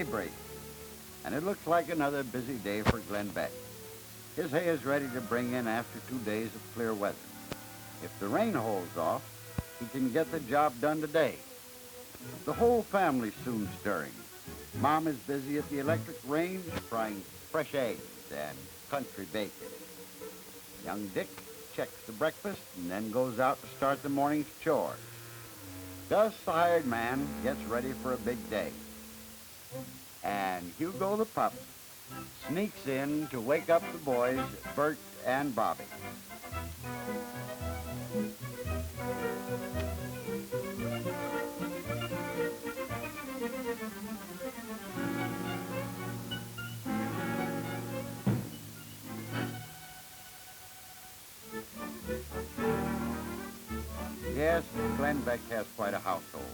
daybreak, and it looks like another busy day for Glenn Beck. His hay is ready to bring in after 2 days of clear weather. If the rain holds off, he can get the job done today. The whole family's soon stirring. Mom is busy at the electric range frying fresh eggs and country bacon. Young Dick checks the breakfast and then goes out to start the morning's chores. Gus, the hired man, gets ready for a big day. And Hugo the pup sneaks in to wake up the boys, Bert and Bobby. Yes, Glenn Beck has quite a household.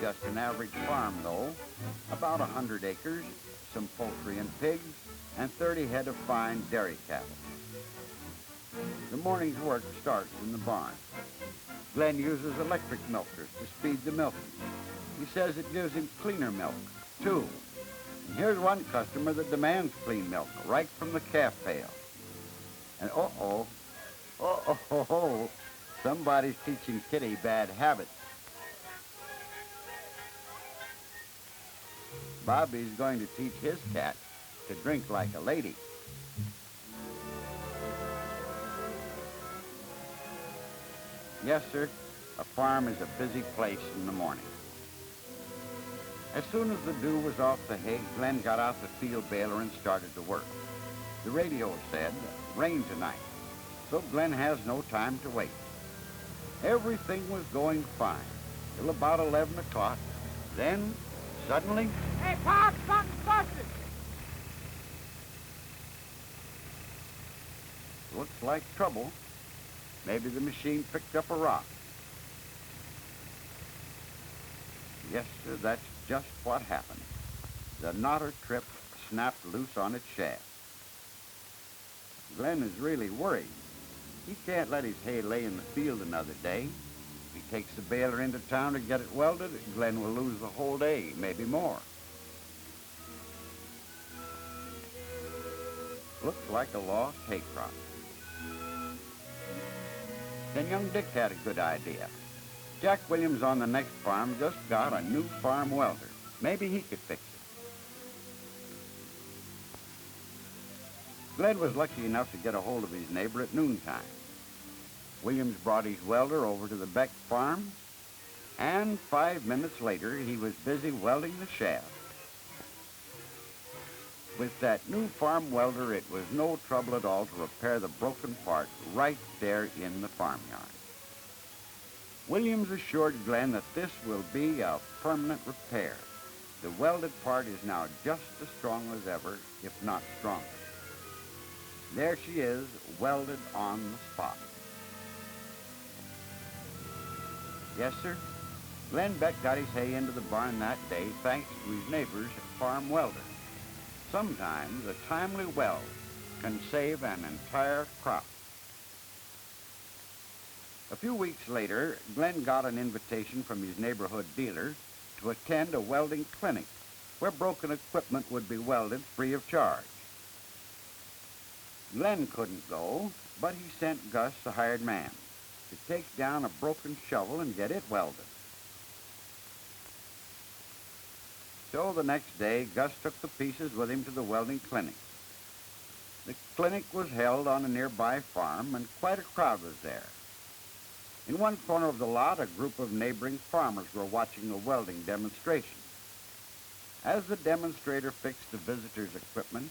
Just an average farm, though. About 100 acres, some poultry and pigs, and 30 head of fine dairy cattle. The morning's work starts in the barn. Glenn uses electric milkers to speed the milking. He says it gives him cleaner milk, too. And here's one customer that demands clean milk, right from the calf pail. And somebody's teaching Kitty bad habits. Bobby's going to teach his cat to drink like a lady. Yes, sir, a farm is a busy place in the morning. As soon as the dew was off the hay, Glenn got out the field baler and started to work. The radio said, rain tonight, so Glenn has no time to wait. Everything was going fine till about 11 o'clock. Then, suddenly... Hey, Pop, something's busted! Looks like trouble. Maybe the machine picked up a rock. Yes, sir, that's just what happened. The knotter trip snapped loose on its shaft. Glenn is really worried. He can't let his hay lay in the field another day. If he takes the baler into town to get it welded, Glenn will lose the whole day, maybe more. Looks like a lost hay crop. Then young Dick had a good idea. Jack Williams on the next farm just got a new farm welder. Maybe he could fix it. Glenn was lucky enough to get a hold of his neighbor at noontime. Williams brought his welder over to the Beck farm, and 5 minutes later, he was busy welding the shaft. With that new farm welder, it was no trouble at all to repair the broken part right there in the farmyard. Williams assured Glenn that this will be a permanent repair. The welded part is now just as strong as ever, if not stronger. There she is, welded on the spot. Yes, sir. Glenn Beck got his hay into the barn that day thanks to his neighbor's farm welder. Sometimes a timely weld can save an entire crop. A few weeks later, Glenn got an invitation from his neighborhood dealer to attend a welding clinic where broken equipment would be welded free of charge. Glenn couldn't go, but he sent Gus, the hired man, to take down a broken shovel and get it welded. So the next day, Gus took the pieces with him to the welding clinic. The clinic was held on a nearby farm, and quite a crowd was there. In one corner of the lot, a group of neighboring farmers were watching a welding demonstration. As the demonstrator fixed the visitor's equipment,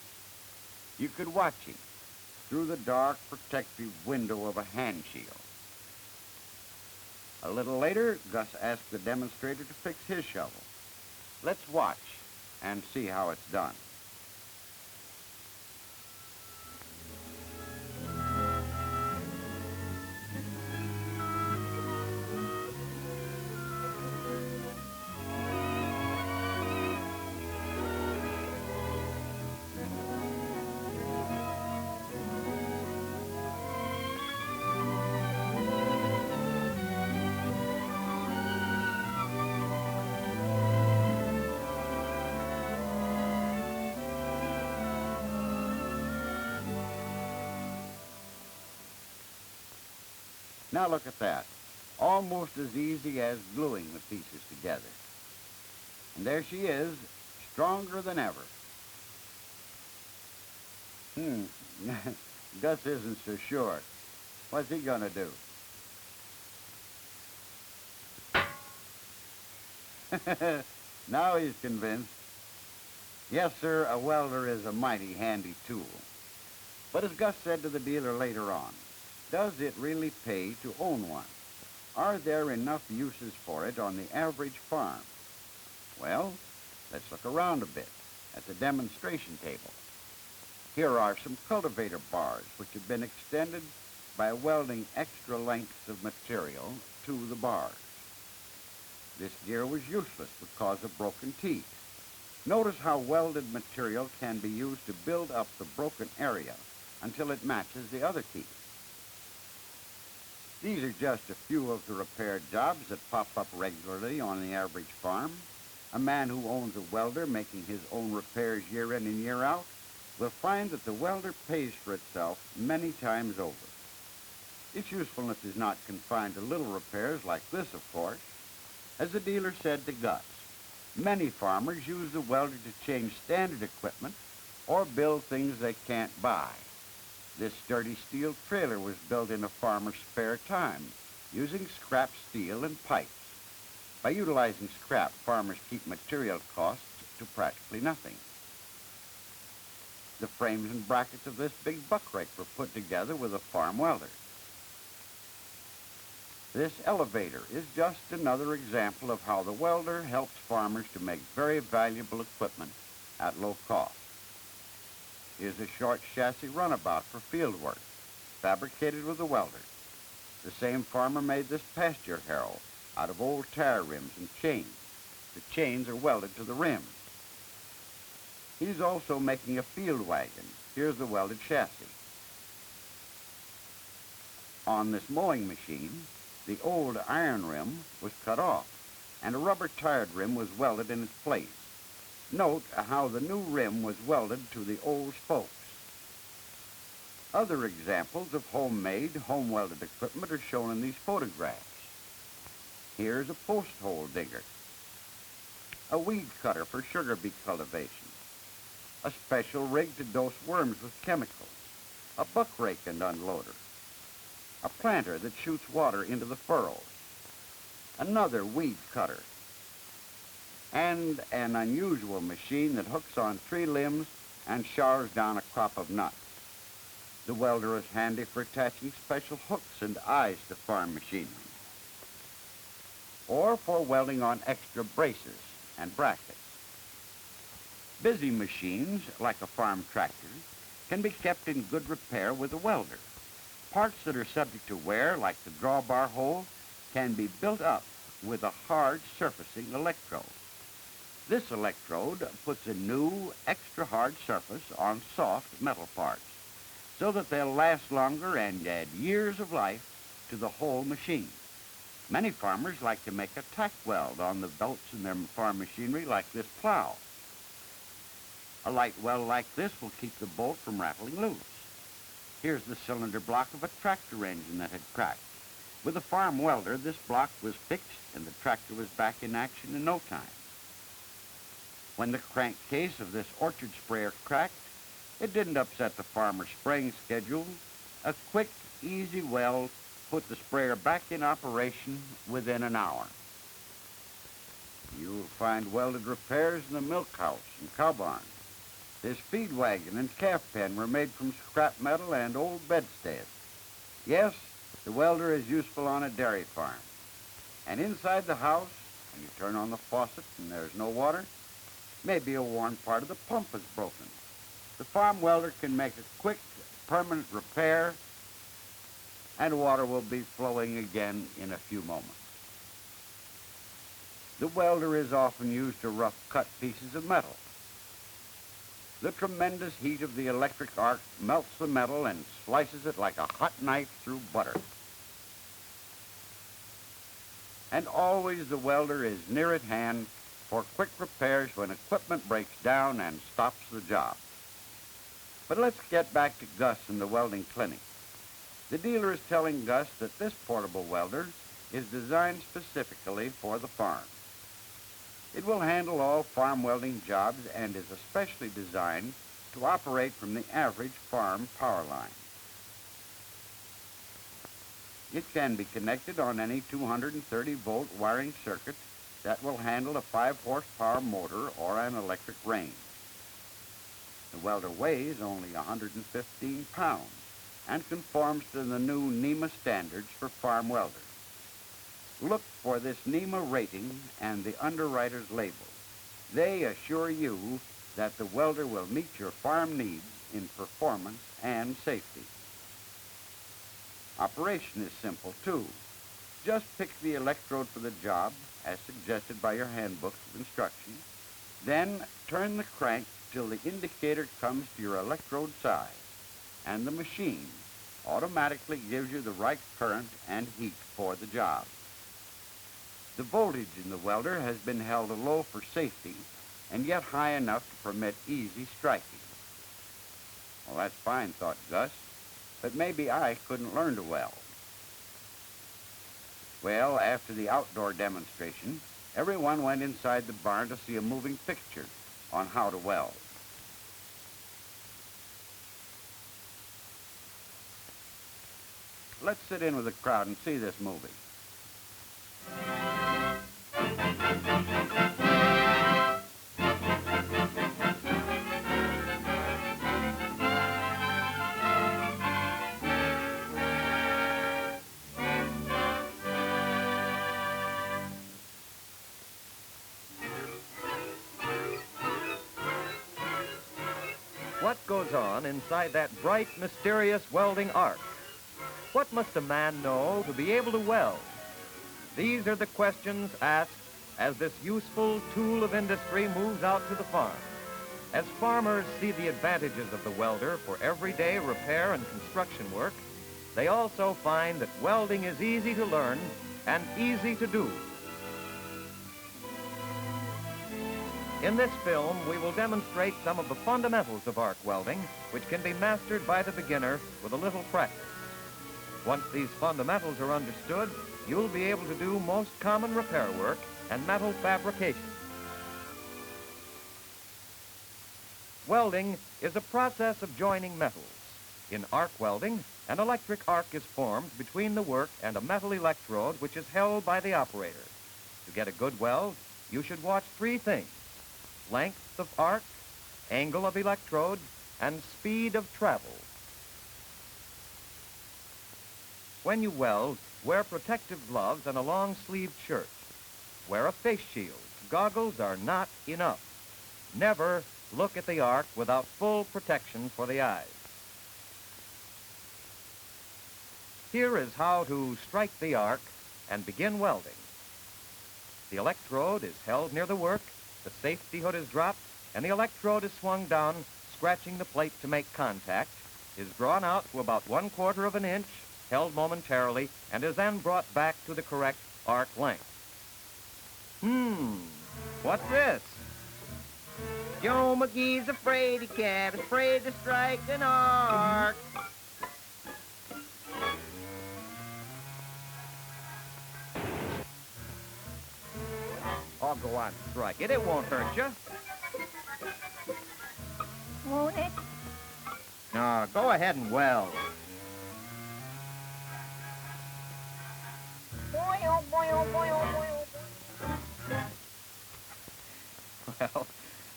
you could watch him through the dark protective window of a hand shield. A little later, Gus asked the demonstrator to fix his shovel. Let's watch and see how it's done. Now look at that. Almost as easy as gluing the pieces together. And there she is, stronger than ever. Gus isn't so sure. What's he gonna do? Now he's convinced. Yes, sir, a welder is a mighty handy tool. But as Gus said to the dealer later on, does it really pay to own one? Are there enough uses for it on the average farm? Well, let's look around a bit at the demonstration table. Here are some cultivator bars which have been extended by welding extra lengths of material to the bars. This gear was useless because of broken teeth. Notice how welded material can be used to build up the broken area until it matches the other teeth. These are just a few of the repair jobs that pop up regularly on the average farm. A man who owns a welder making his own repairs year in and year out will find that the welder pays for itself many times over. Its usefulness is not confined to little repairs like this, of course. As the dealer said to Gus, many farmers use the welder to change standard equipment or build things they can't buy. This sturdy steel trailer was built in a farmer's spare time, using scrap steel and pipes. By utilizing scrap, farmers keep material costs to practically nothing. The frames and brackets of this big buck rake were put together with a farm welder. This elevator is just another example of how the welder helps farmers to make very valuable equipment at low cost. Here's a short chassis runabout for field work, fabricated with a welder. The same farmer made this pasture harrow out of old tire rims and chains. The chains are welded to the rims. He's also making a field wagon. Here's the welded chassis. On this mowing machine, the old iron rim was cut off, and a rubber-tired rim was welded in its place. Note how the new rim was welded to the old spokes. Other examples of homemade, home-welded equipment are shown in these photographs. Here's a post hole digger, a weed cutter for sugar beet cultivation, a special rig to dose worms with chemicals, a buck rake and unloader, a planter that shoots water into the furrows, another weed cutter, and an unusual machine that hooks on tree limbs and showers down a crop of nuts. The welder is handy for attaching special hooks and eyes to farm machinery, or for welding on extra braces and brackets. Busy machines, like a farm tractor, can be kept in good repair with a welder. Parts that are subject to wear, like the drawbar hole, can be built up with a hard surfacing electrode. This electrode puts a new, extra hard surface on soft metal parts so that they'll last longer and add years of life to the whole machine. Many farmers like to make a tack weld on the belts in their farm machinery like this plow. A light weld like this will keep the bolt from rattling loose. Here's the cylinder block of a tractor engine that had cracked. With a farm welder, this block was fixed and the tractor was back in action in no time. When the crankcase of this orchard sprayer cracked, it didn't upset the farmer's spraying schedule. A quick, easy weld put the sprayer back in operation within an hour. You'll find welded repairs in the milk house and cow barn. This feed wagon and calf pen were made from scrap metal and old bedsteads. Yes, the welder is useful on a dairy farm. And inside the house, when you turn on the faucet and there's no water, maybe a worn part of the pump is broken. The farm welder can make a quick, permanent repair, and water will be flowing again in a few moments. The welder is often used to rough cut pieces of metal. The tremendous heat of the electric arc melts the metal and slices it like a hot knife through butter. And always the welder is near at hand for quick repairs when equipment breaks down and stops the job. But let's get back to Gus and the welding clinic. The dealer is telling Gus that this portable welder is designed specifically for the farm. It will handle all farm welding jobs and is especially designed to operate from the average farm power line. It can be connected on any 230-volt wiring circuit that will handle a 5-horsepower motor or an electric range. The welder weighs only 115 pounds and conforms to the new NEMA standards for farm welders. Look for this NEMA rating and the underwriter's label. They assure you that the welder will meet your farm needs in performance and safety. Operation is simple, too. Just pick the electrode for the job, as suggested by your handbook of instructions. Then turn the crank till the indicator comes to your electrode size, and the machine automatically gives you the right current and heat for the job. The voltage in the welder has been held low for safety, and yet high enough to permit easy striking. Well, that's fine, thought Gus, but maybe I couldn't learn to weld. Well, after the outdoor demonstration, everyone went inside the barn to see a moving picture on how to weld. Let's sit in with the crowd and see this movie. What goes on inside that bright, mysterious welding arc? What must a man know to be able to weld? These are the questions asked as this useful tool of industry moves out to the farm. As farmers see the advantages of the welder for everyday repair and construction work, they also find that welding is easy to learn and easy to do. In this film, we will demonstrate some of the fundamentals of arc welding, which can be mastered by the beginner with a little practice. Once these fundamentals are understood, you'll be able to do most common repair work and metal fabrication. Welding is a process of joining metals. In arc welding, an electric arc is formed between the work and a metal electrode which is held by the operator. To get a good weld, you should watch three things: length of arc, angle of electrode, and speed of travel. When you weld, wear protective gloves and a long-sleeved shirt. Wear a face shield. Goggles are not enough. Never look at the arc without full protection for the eyes. Here is how to strike the arc and begin welding. The electrode is held near the work, the safety hood is dropped, and the electrode is swung down, scratching the plate to make contact, is drawn out to about 1/4 of an inch, held momentarily, and is then brought back to the correct arc length. What's this? Joe McGee's afraid he can't, afraid to strike an arc. Oh, go on, strike it. It won't hurt you. Won't it? No, go ahead and weld. Boy, oh boy, oh boy, oh boy, oh boy. Well,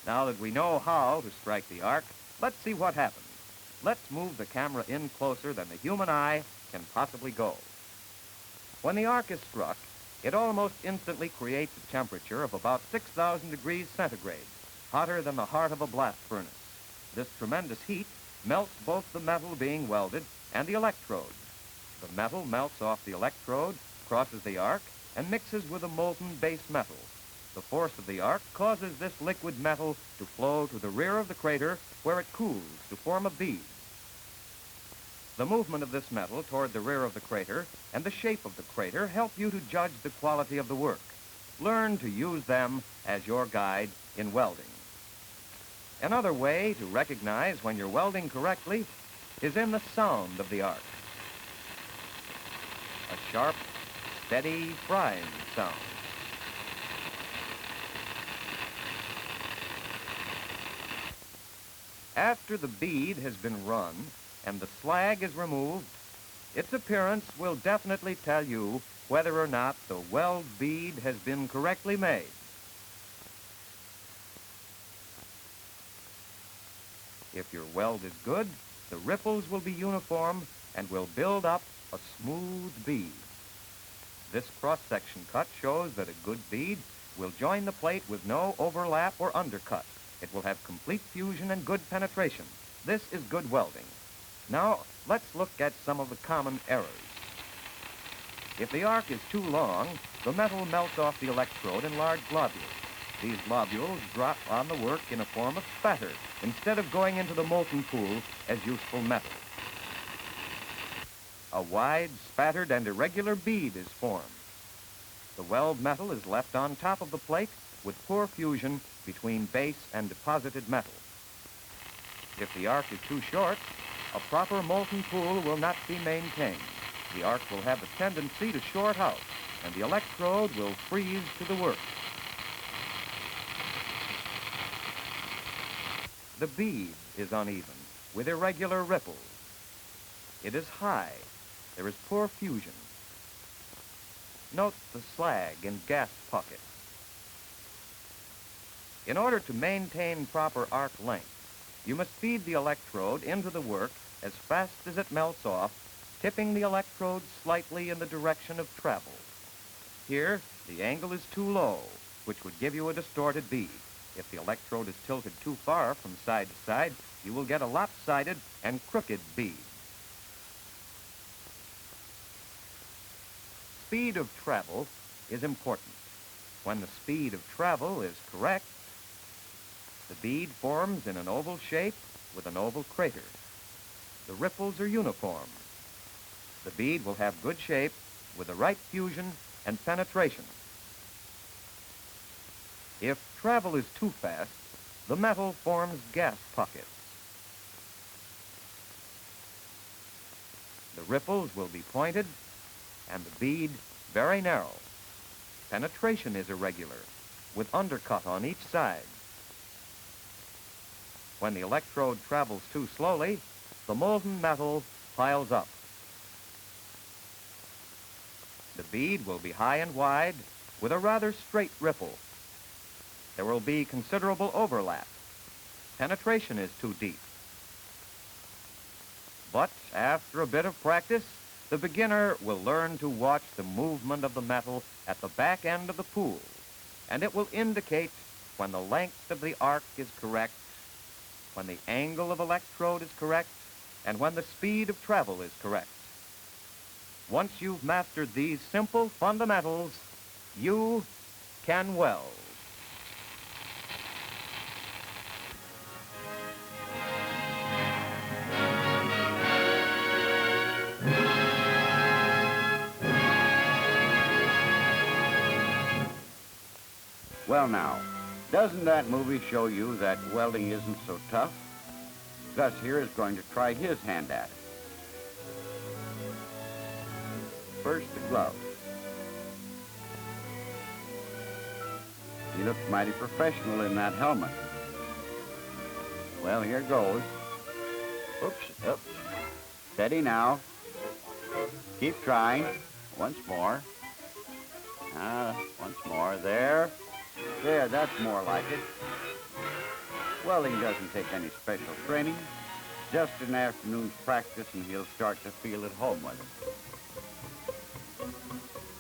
now that we know how to strike the arc, let's see what happens. Let's move the camera in closer than the human eye can possibly go. When the arc is struck, it almost instantly creates a temperature of about 6,000 degrees centigrade, hotter than the heart of a blast furnace. This tremendous heat melts both the metal being welded and the electrode. The metal melts off the electrode, crosses the arc, and mixes with a molten base metal. The force of the arc causes this liquid metal to flow to the rear of the crater, where it cools to form a bead. The movement of this metal toward the rear of the crater and the shape of the crater help you to judge the quality of the work. Learn to use them as your guide in welding. Another way to recognize when you're welding correctly is in the sound of the arc. a sharp, steady frying sound. After the bead has been run and the slag is removed, its appearance will definitely tell you whether or not the weld bead has been correctly made. If your weld is good, the ripples will be uniform and will build up a smooth bead. This cross-section cut shows that a good bead will join the plate with no overlap or undercut. It will have complete fusion and good penetration. This is good welding. Now, let's look at some of the common errors. If the arc is too long, the metal melts off the electrode in large globules. These globules drop on the work in a form of spatter instead of going into the molten pool as useful metal. A wide, spattered, and irregular bead is formed. The weld metal is left on top of the plate with poor fusion between base and deposited metal. If the arc is too short, a proper molten pool will not be maintained. The arc will have a tendency to short out, and the electrode will freeze to the work. The bead is uneven, with irregular ripples. It is high. There is poor fusion. Note the slag and gas pockets. In order to maintain proper arc length, you must feed the electrode into the work as fast as it melts off, tipping the electrode slightly in the direction of travel. Here, the angle is too low, which would give you a distorted bead. If the electrode is tilted too far from side to side, you will get a lopsided and crooked bead. Speed of travel is important. When the speed of travel is correct, the bead forms in an oval shape with an oval crater. The ripples are uniform. The bead will have good shape with the right fusion and penetration. If travel is too fast, the metal forms gas pockets. The ripples will be pointed and the bead very narrow. Penetration is irregular, with undercut on each side. When the electrode travels too slowly, the molten metal piles up. The bead will be high and wide with a rather straight ripple. There will be considerable overlap. Penetration is too deep. But after a bit of practice, the beginner will learn to watch the movement of the metal at the back end of the pool, and it will indicate when the length of the arc is correct, when the angle of electrode is correct, and when the speed of travel is correct. Once you've mastered these simple fundamentals, you can weld. Well now, doesn't that movie show you that welding isn't so tough? Gus here is going to try his hand at it. First, the glove. He looks mighty professional in that helmet. Well, here goes. Oops, up. Steady now. Keep trying. Once more. Once more. There. There, that's more like it. Welding doesn't take any special training. Just an afternoon's practice and he'll start to feel at home with it.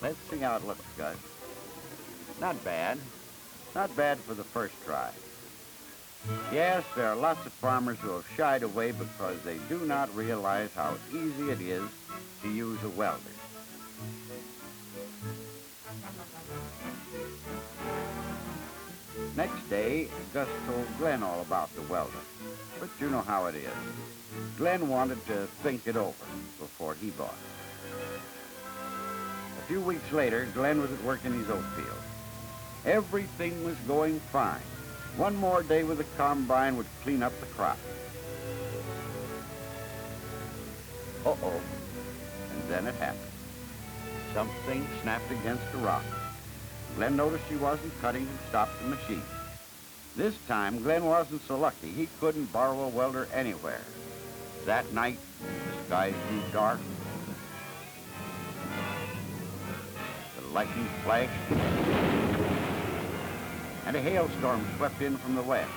Let's see how it looks, Gus. Not bad. Not bad for the first try. Yes, there are lots of farmers who have shied away because they do not realize how easy it is to use a welder. Next day, Gus told Glenn all about the welder. But you know how it is. Glenn wanted to think it over before he bought it. A few weeks later, Glenn was at work in his oat field. Everything was going fine. One more day with the combine would clean up the crop. Uh-oh. And then it happened. Something snapped against a rock. Glenn noticed he wasn't cutting and stopped the machine. This time, Glenn wasn't so lucky. He couldn't borrow a welder anywhere. That night, the skies grew dark. The lightning flashed, and a hailstorm swept in from the west.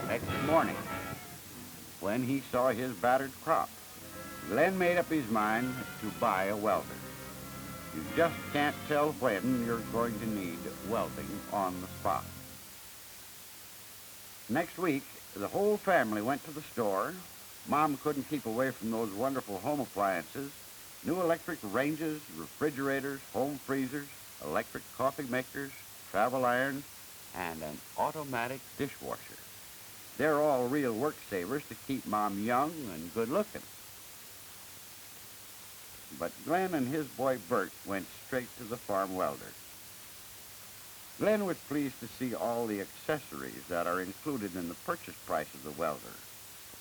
Next morning, when he saw his battered crop, Glenn made up his mind to buy a welder. You just can't tell when you're going to need welding on the spot. Next week, the whole family went to the store. Mom couldn't keep away from those wonderful home appliances: new electric ranges, refrigerators, home freezers, electric coffee makers, travel irons, and an automatic dishwasher. They're all real work savers to keep Mom young and good looking. But Glenn and his boy Bert went straight to the farm welder. Glenn was pleased to see all the accessories that are included in the purchase price of the welder.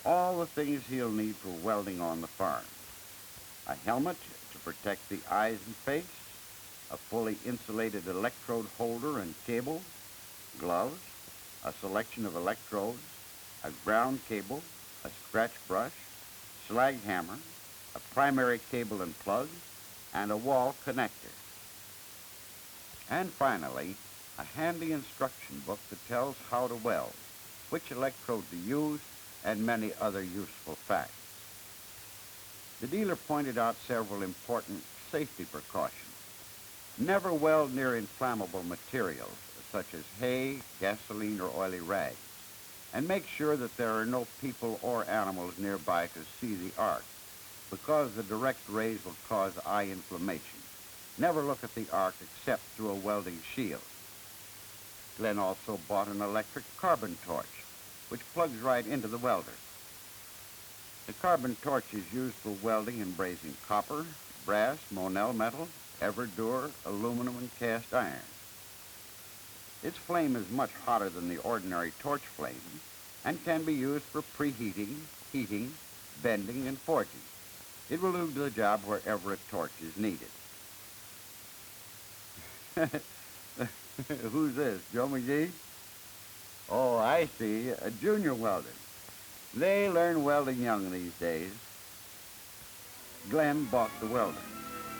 All the things he'll need for welding on the farm. A helmet to protect the eyes and face, a fully insulated electrode holder and cable, gloves, a selection of electrodes, a ground cable, a scratch brush, slag hammer, a primary cable and plug, and a wall connector. And finally, a handy instruction book that tells how to weld, which electrode to use, and many other useful facts. The dealer pointed out several important safety precautions. Never weld near inflammable materials, such as hay, gasoline, or oily rags. And make sure that there are no people or animals nearby to see the arc, because the direct rays will cause eye inflammation. Never look at the arc except through a welding shield. Glenn also bought an electric carbon torch, which plugs right into the welder. The carbon torch is used for welding and brazing copper, brass, Monel metal, Everdur, aluminum, and cast iron. Its flame is much hotter than the ordinary torch flame and can be used for preheating, heating, bending, and forging. It will do the job wherever a torch is needed. Who's this, Joe McGee? Oh, I see, a junior welder. They learn welding young these days. Glenn bought the welder,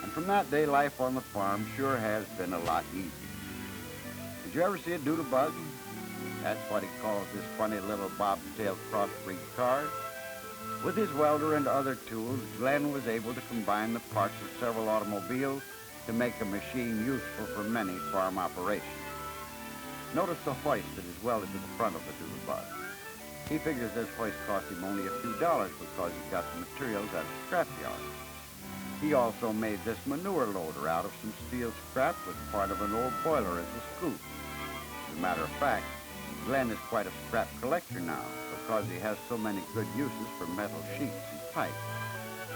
and from that day, life on the farm sure has been a lot easier. Did you ever see a doodlebug? That's what he calls this funny little bobtail crossbreed car. With his welder and other tools, Glenn was able to combine the parts of several automobiles to make a machine useful for many farm operations. Notice the hoist that is welded to the front of the doodlebug. He figures this hoist cost him only a few dollars because he got the materials at a scrapyard. He also made this manure loader out of some steel scrap with part of an old boiler as a scoop. As a matter of fact, Glenn is quite a scrap collector now because he has so many good uses for metal sheets and pipes.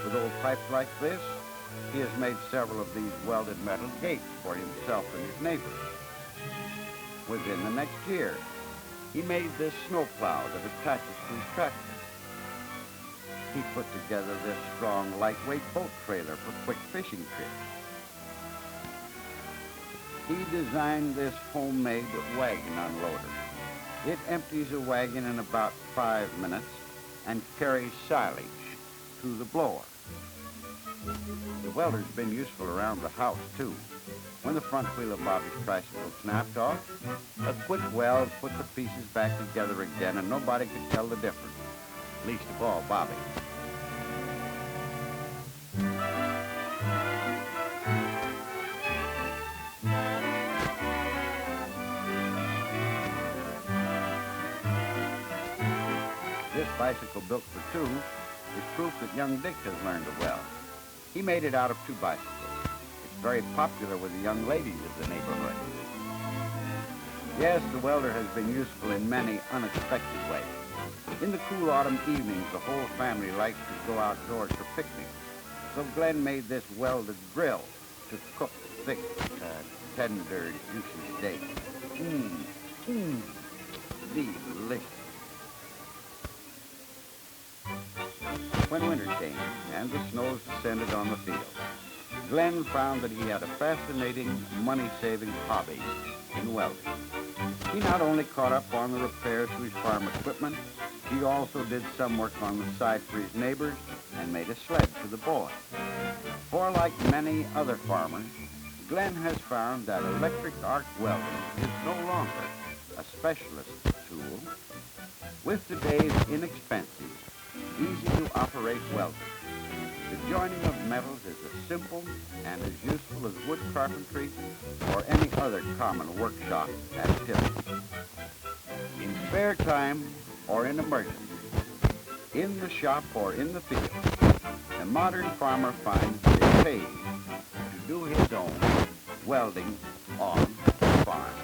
With old pipes like this, he has made several of these welded metal gates for himself and his neighbors. Within the next year, he made this snowplow that attaches to his tractor. He put together this strong, lightweight boat trailer for quick fishing trips. He designed this homemade wagon unloader. It empties a wagon in about 5 minutes and carries silage to the blower. The welder's been useful around the house, too. When the front wheel of Bobby's tricycle snapped off, a quick weld put the pieces back together again, and nobody could tell the difference, least of all Bobby. This bicycle built for two is proof that young Dick has learned to weld. He made it out of 2 bicycles. It's very popular with the young ladies of the neighborhood. Yes, the welder has been useful in many unexpected ways. In the cool autumn evenings, the whole family likes to go outdoors for picnics. So Glenn made this welded grill to cook thick, tender, juicy steak. Delicious. When winter came and the snows descended on the field, Glenn found that he had a fascinating, money-saving hobby in welding. He not only caught up on the repairs to his farm equipment, he also did some work on the side for his neighbors and made a sled for the boy. For like many other farmers, Glenn has found that electric arc welding is no longer a specialist tool. With today's inexpensive, easy-to-operate welder, the joining of metals is as simple and as useful as wood carpentry or any other common workshop activity. In spare time or in emergency, in the shop or in the field, the modern farmer finds that it pays to do his own welding on the farm.